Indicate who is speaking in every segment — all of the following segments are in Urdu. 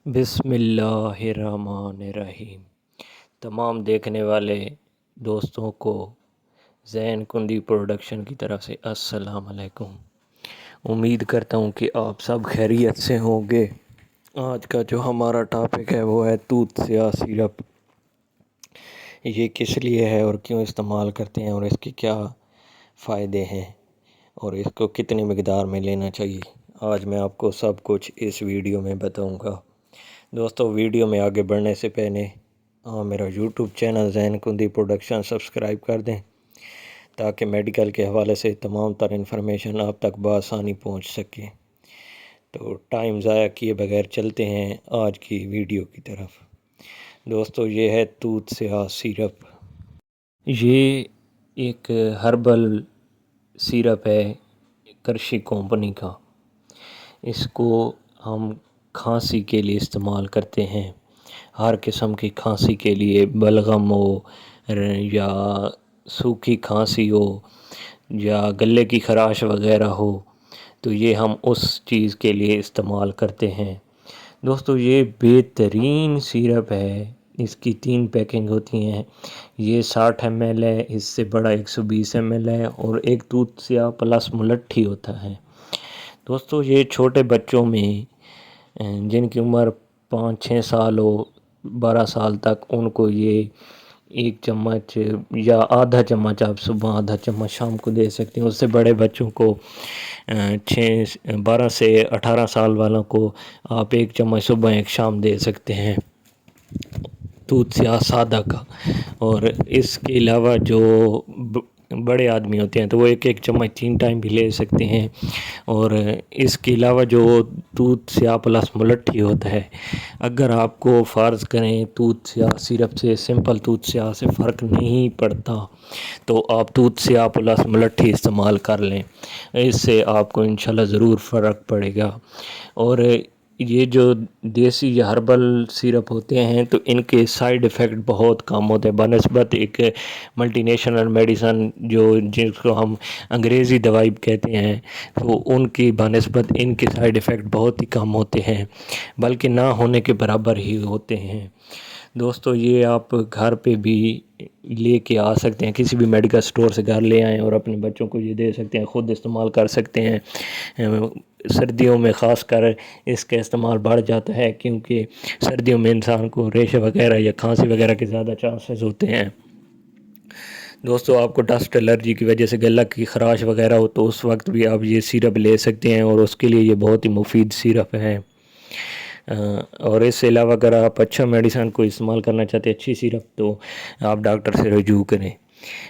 Speaker 1: بسم اللہ الرحمن الرحیم۔ تمام دیکھنے والے دوستوں کو زین کندی پروڈکشن کی طرف سے السلام علیکم۔ امید کرتا ہوں کہ آپ سب خیریت سے ہوں گے۔ آج کا جو ہمارا ٹاپک ہے وہ ہے توت سیاہ سیرپ۔ یہ کس لیے ہے اور کیوں استعمال کرتے ہیں اور اس کے کیا فائدے ہیں اور اس کو کتنی مقدار میں لینا چاہیے، آج میں آپ کو سب کچھ اس ویڈیو میں بتاؤں گا۔ دوستو، ویڈیو میں آگے بڑھنے سے پہلے میرا یوٹیوب چینل زین کندی پروڈکشن سبسکرائب کر دیں تاکہ میڈیکل کے حوالے سے تمام تر انفارمیشن آپ تک بآسانی پہنچ سکے۔ تو ٹائم ضائع کیے بغیر چلتے ہیں آج کی ویڈیو کی طرف۔ دوستو، یہ ہے توت سیاہ سیرپ۔ یہ ایک ہربل سیرپ ہے کرشی کمپنی کا۔ اس کو ہم کھانسی کے لیے استعمال کرتے ہیں۔ ہر قسم کی کھانسی کے لیے، بلغم ہو یا سوکھی کھانسی ہو یا گلے کی خراش وغیرہ ہو، تو یہ ہم اس چیز کے لیے استعمال کرتے ہیں۔ دوستو، یہ بہترین سیرپ ہے۔ اس کی 3 پیکنگ ہوتی ہیں۔ یہ 60 ml ہے، اس سے بڑا 120 ml ہے اور ایک توت سیاہ پلس ملٹھی ہوتا ہے۔ دوستو، یہ چھوٹے بچوں میں جن کی عمر 5-6 سال ہو، 12 سال تک، ان کو یہ 1 چمچ یا آدھا چمچ آپ صبح، آدھا چمچ شام کو دے سکتے ہیں۔ اس سے بڑے بچوں کو 12 سے 18 سال والوں کو آپ 1 چمچ صبح 1 شام دے سکتے ہیں توت سیاہ سادہ کا۔ اور اس کے علاوہ جو بڑے آدمی ہوتے ہیں تو وہ 1 چمچ 3 ٹائم بھی لے سکتے ہیں۔ اور اس کے علاوہ جو توت سیاہ پلس ملٹھی ہوتا ہے، اگر آپ کو فرض کریں توت سیاہ سیرپ سے، سمپل توت سیاہ سے فرق نہیں پڑتا، تو آپ توت سیاہ پلس ملٹھی استعمال کر لیں۔ اس سے آپ کو انشاءاللہ ضرور فرق پڑے گا۔ اور یہ جو دیسی یا ہربل سیرپ ہوتے ہیں تو ان کے سائیڈ ایفیکٹ بہت کم ہوتے ہیں بنسبت ایک ملٹی نیشنل میڈیسن جس کو ہم انگریزی دوائی کہتے ہیں، تو ان کی بنسبت ان کے سائیڈ ایفیکٹ بہت ہی کم ہوتے ہیں، بلکہ نہ ہونے کے برابر ہی ہوتے ہیں۔ دوستو، یہ آپ گھر پہ بھی لے کے آ سکتے ہیں، کسی بھی میڈیکل سٹور سے گھر لے آئیں اور اپنے بچوں کو یہ دے سکتے ہیں، خود استعمال کر سکتے ہیں۔ سردیوں میں خاص کر اس کا استعمال بڑھ جاتا ہے، کیونکہ سردیوں میں انسان کو ریشے وغیرہ یا کھانسی وغیرہ کے زیادہ چانسز ہوتے ہیں۔ دوستو، آپ کو ڈسٹ الرجی کی وجہ سے گلہ کی خراش وغیرہ ہو تو اس وقت بھی آپ یہ سیرپ لے سکتے ہیں، اور اس کے لیے یہ بہت ہی مفید سیرپ ہے۔ اور اس سے علاوہ اگر آپ اچھا میڈیسن کو استعمال کرنا چاہتے ہیں، اچھی سیرپ، تو آپ ڈاکٹر سے رجوع کریں۔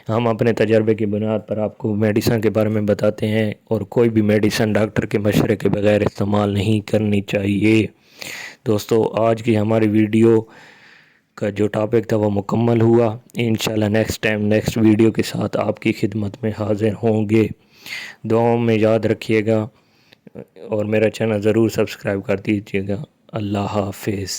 Speaker 1: ہم اپنے تجربے کی بنیاد پر آپ کو میڈیسن کے بارے میں بتاتے ہیں، اور کوئی بھی میڈیسن ڈاکٹر کے مشورے کے بغیر استعمال نہیں کرنی چاہیے۔ دوستو، آج کی ہماری ویڈیو کا جو ٹاپک تھا وہ مکمل ہوا۔ انشاءاللہ نیکسٹ ٹائم نیکسٹ ویڈیو کے ساتھ آپ کی خدمت میں حاضر ہوں گے۔ دعاؤں میں یاد رکھیے گا اور میرا چینل ضرور سبسکرائب کر دیجیے گا۔ اللہ حافظ۔